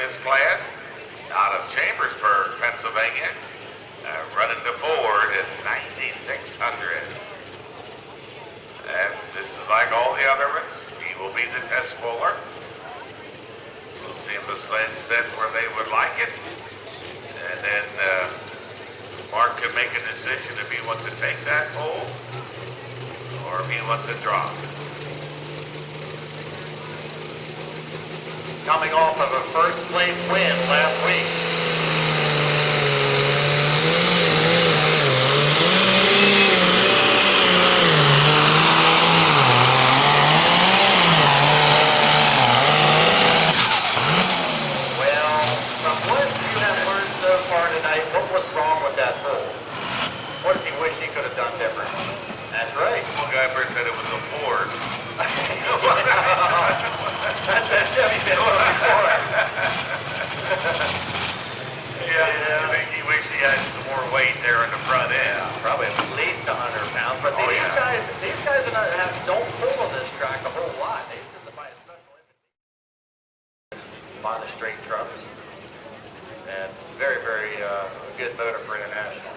this class out of Chambersburg, Pennsylvania, running to Ford at 9,600. And this is like all the other ones. He will be the test puller. We'll see if the sled's set where they would like it. And then Mark can make a decision if he wants to take that pole or if he wants to drop. Coming off of a first place win last week. Well, from what you have learned so far tonight, what was wrong with that pole? What does he wish he could have done different? That's right. One guy first said it was a Ford. That's that Chevy been on before. Yeah, I think he wished he had some more weight there in the front end. Probably at least 100 pounds, but these guys don't pull on this track a whole lot. They used to buy a special invitation on the straight trucks, and very, very good motor for international.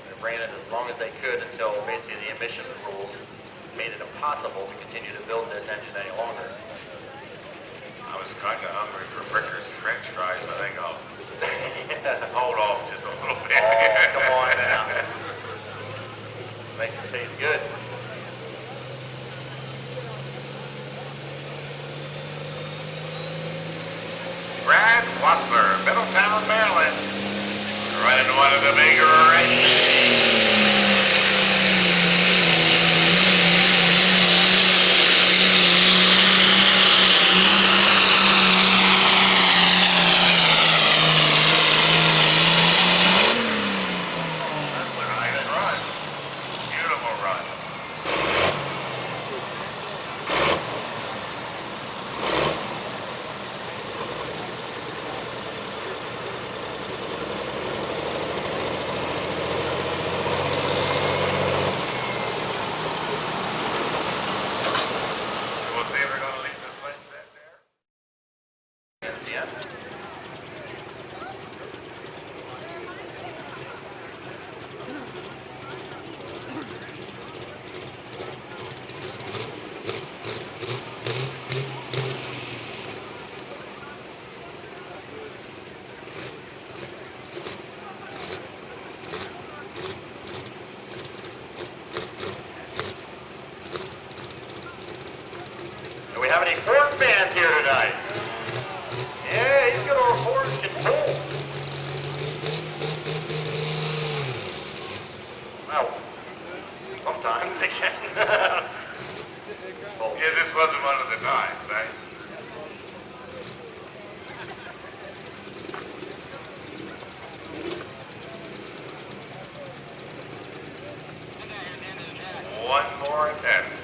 They ran it as long as they could until basically the emission rules made it impossible to continue to build this engine any longer. I was kind of hungry for Bricker's French fries. I think I'll hold off just a little bit. Oh, come on now. Makes it taste good. Brad Wassler, Middletown, Maryland, running one of the bigger races. Do we have any Ford fans here tonight? Yeah, he's got our Ford can pull. Well, sometimes they can. Yeah, this wasn't one of the times, right? One more attempt.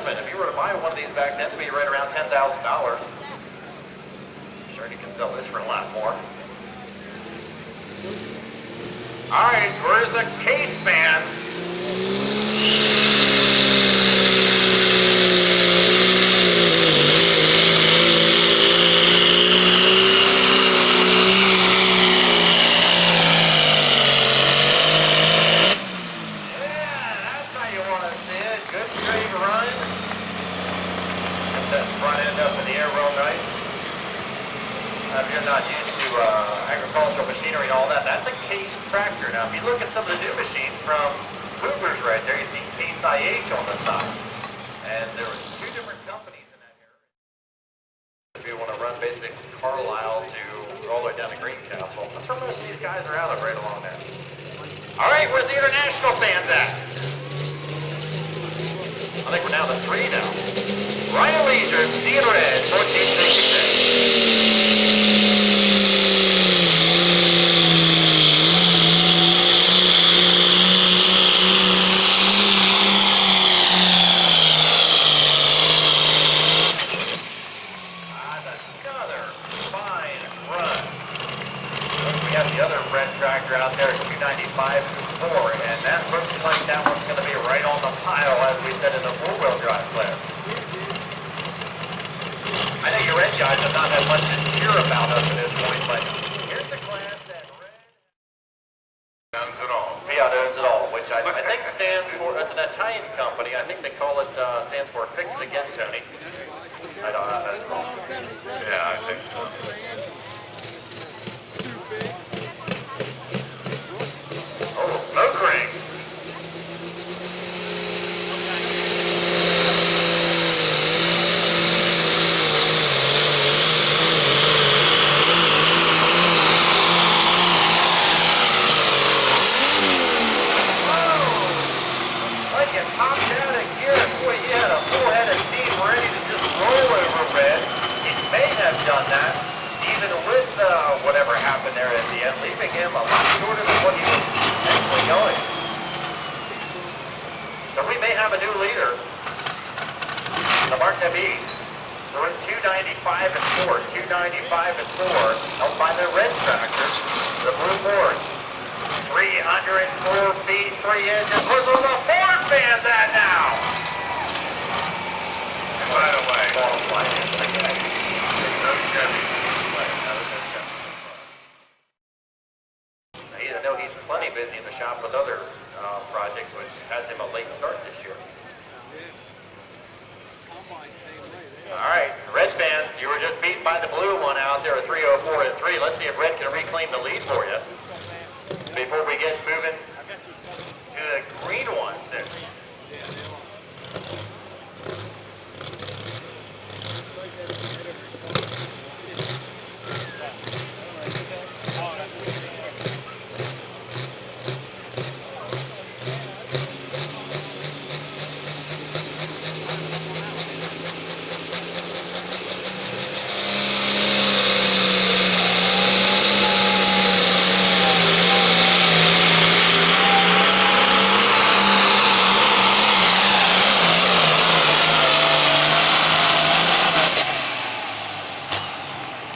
If you were to buy one of these back then, it'd be right around $10,000. Sure, you can sell this for a lot more. All right, where's the case fans? Front end up in the air real nice. If you're not used to agricultural machinery and all that, that's a case tractor. Now, if you look at some of the new machines from Cougars right there, you see Case IH on the top. And there was two different companies. Little Isle to all the way down to Greencastle. That's where most of these guys are out of, right along there. All right, where's the international fans at? I think we're down to 3 now. Ryan Leisure, Steel Red, 1466. We have the other red tractor out there, 295-4, and that looks like that one's going to be right on the pile, as we said in the four-wheel drive class. I know your red guys have not had much to cheer about us at this point, but here's the class that red Owns it all. Fiat owns it all, which I think stands for, it's an Italian company. I think they call it, stands for Fix It Again, Tony. I don't know, that's wrong. Yeah, I think so. Oh, smoke ring. Like it popped out of gear. Boy, you had a full-headed steam ready to just roll over red. He may have done that, even with whatever happened there at the end, leaving him a lot shorter than what he was actually going. So we may have a new leader. The Mark Nabi. We're at 295-4, 295-4, held by the red tractor, the blue board. 304 feet, 3 inches. Look where the Ford fans at now. And by the way, Qualify in again. there's no Chevy. I know he's plenty busy in the shop with other projects, which has him a late start this year. All right, red fans, you were just beaten by the blue one out there at 304-3. Let's see if red can reclaim the lead for you before we get moving to the green ones there.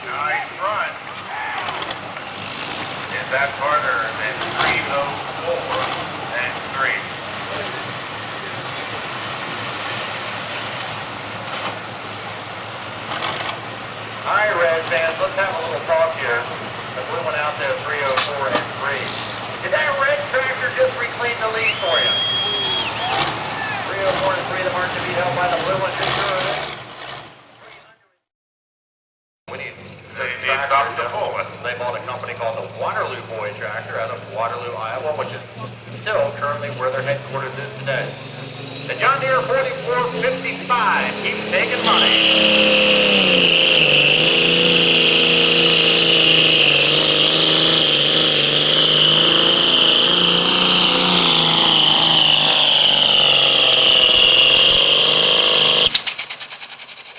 Nice run. Is that harder than 304 and 3? All right, red fans, let's have a little talk here. The blue one out there, 304 and 3. Did that red tractor just reclaim the lead for you? 304 and 3, the mark to be held by the blue one. Just sure of it. We need something to pull with. They bought a company called the Waterloo Boy Tractor out of Waterloo, Iowa, which is still currently where their headquarters is today. The John Deere 4455 keeps taking money.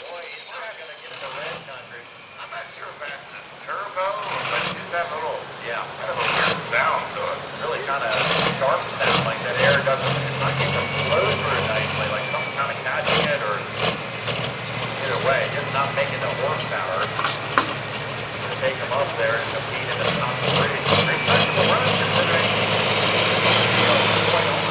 Boy, he's not going to get into red country. I'm not sure if that's a turbo, but it's just that little, Yeah, kind of a weird sound to it. really kind of sharp sound, like that air doesn't, it's not getting to flow through nicely, like something kind of catching it, or either way, just not making the horsepower to take them up there and compete in the top three. Respectable run considering what's going on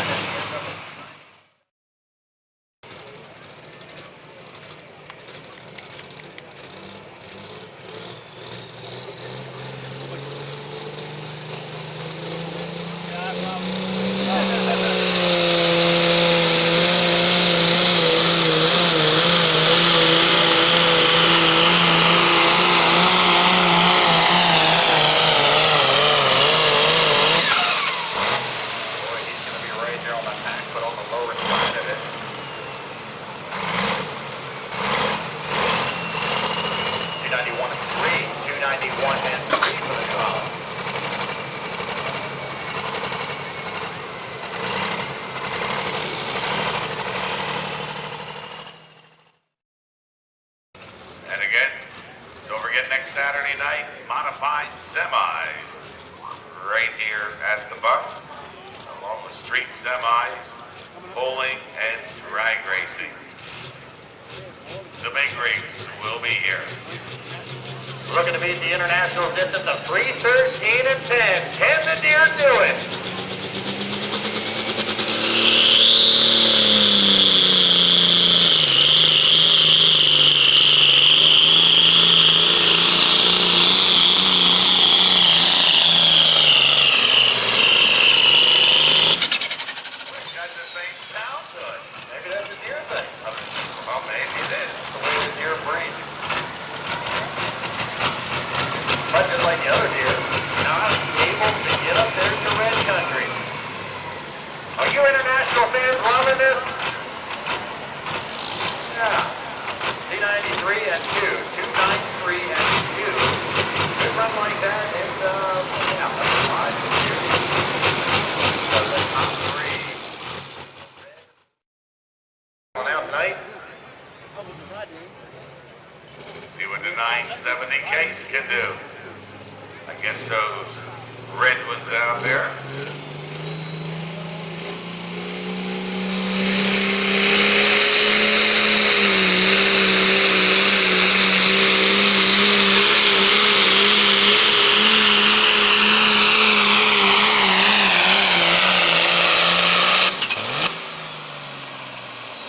at the end of it. Boy, he's going to be right there on the pack, but on the lower side of it. 291 and 3, type modified semis right here at the bump, along with street semis, bowling, and drag racing. The big rigs will be here. Looking to beat the international distance of 3:13 and 10. Can the deer do it? Got the same sound to it. Maybe that's a deer thing. Well, maybe it is. The way the deer brains. But just like the other deer, not able to get up there to red country. Are you international fans loving this? Yeah. C93 and 2. 293 and 2. Good run like that, and yeah, that's 5 years. So the top 3. Now tonight. See what the 970 case can do against those red ones out there.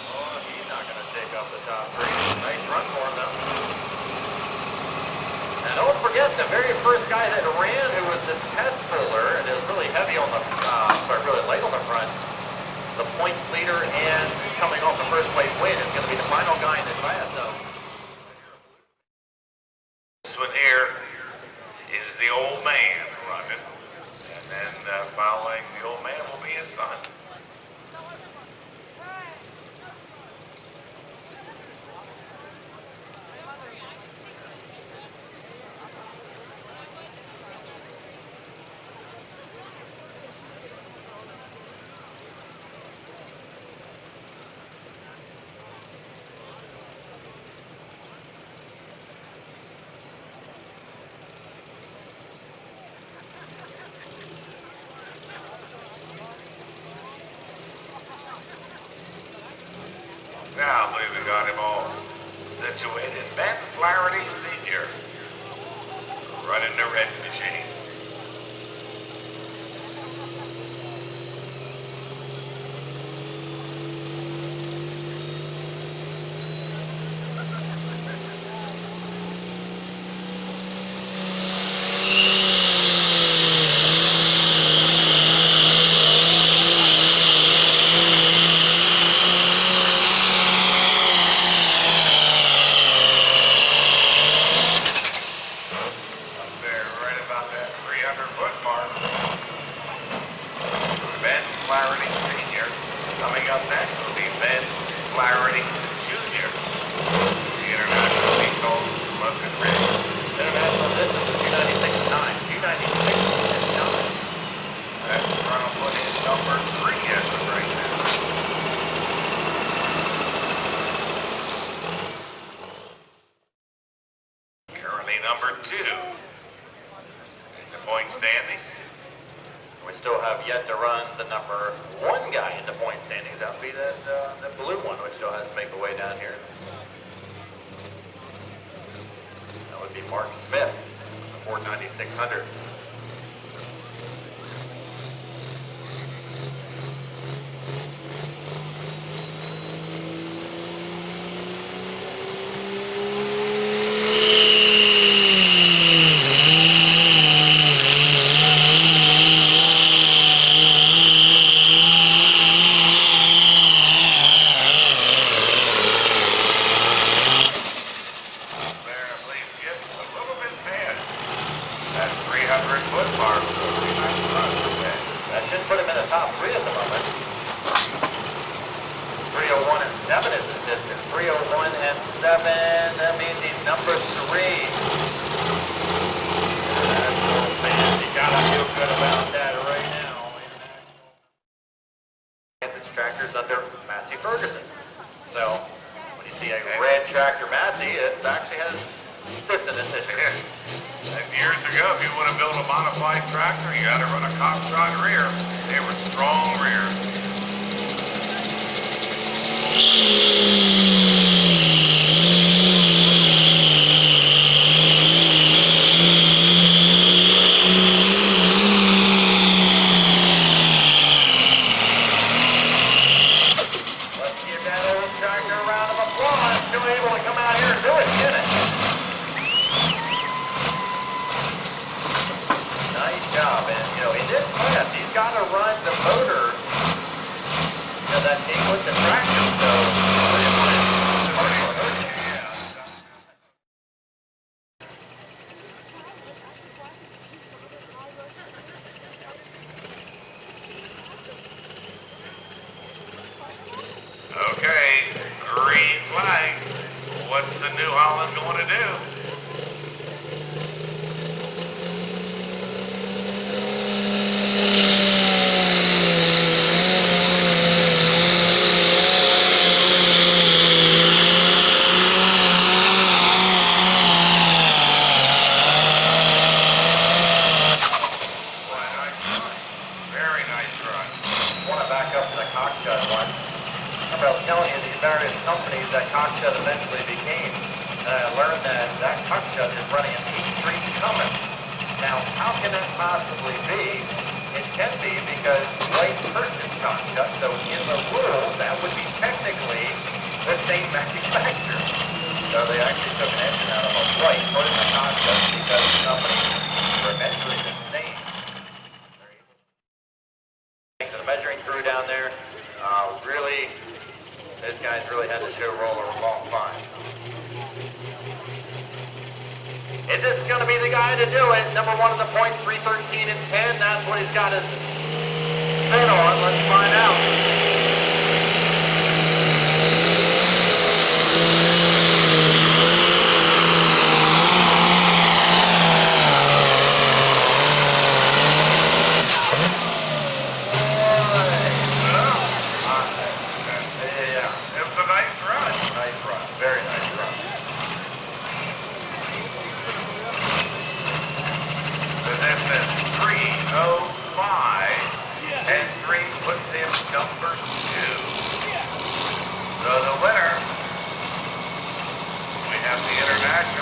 Oh, he's not going to take up the top 3. Nice run for him, though. And don't forget the very first guy that ran, who was this test puller, and is really heavy on the, really light on the front. The points leader and coming off the first place win is going to be the final guy in this class, though. This one here is the old man running, and then following the old man will be his son. Now I believe we got him all situated. Ben Flaherty Sr. running the red machine. Flaherty Sr. Coming up next will be Ben Flaherty Jr. The international vehicles smoking red. International distance is 296.9. 296.9. That's trying to put in number 3 as of right now. Currently number 2 in the point standings. We still have yet to run the number 1 guy in the point standings. That would be the blue one, which still has to make the way down here. That would be Mark Smith, the Ford 9600. That should put him in the top 3 at the moment. 301 and 7 is his distance. 301 and 7, that means he's number 3. International fans, you gotta feel good about that right now. It's tractors under Massey Ferguson. So, when you see a red tractor Massey, it actually has this in its issue. They've Years ago, if you want to build a modified tractor, you had to run a cop shot rear. They were strong rears. Let's give that old tractor a round of applause. Still able to come out here and do it, isn't it? Nice job, and you know, in this class, he's got to run the motor, you know, that came with the tractor, so Okay, green flag. What's the New Holland going to do? Very nice run. I want to back up to the cockshut one. Remember, I was telling you these various companies that cockshut eventually became, and I learned that that cockshut is running an 8-street Cummins. Now, how can that possibly be? It can be because White purchased cockshut, so in the rules, that would be technically the same manufacturer. So they actually took an engine out of a White, put it in a cockshut because the company were eventually the same. To the measuring crew down there, really, this guy's really had to show roller a long time. Is this going to be the guy to do it? Number one in the points, 3:13 and 10. That's what he's got his spin on. Let's find out. It was a nice run. Nice run. Very nice run. The distance 3:05, and 3 puts him number 2. So the winner, we have the international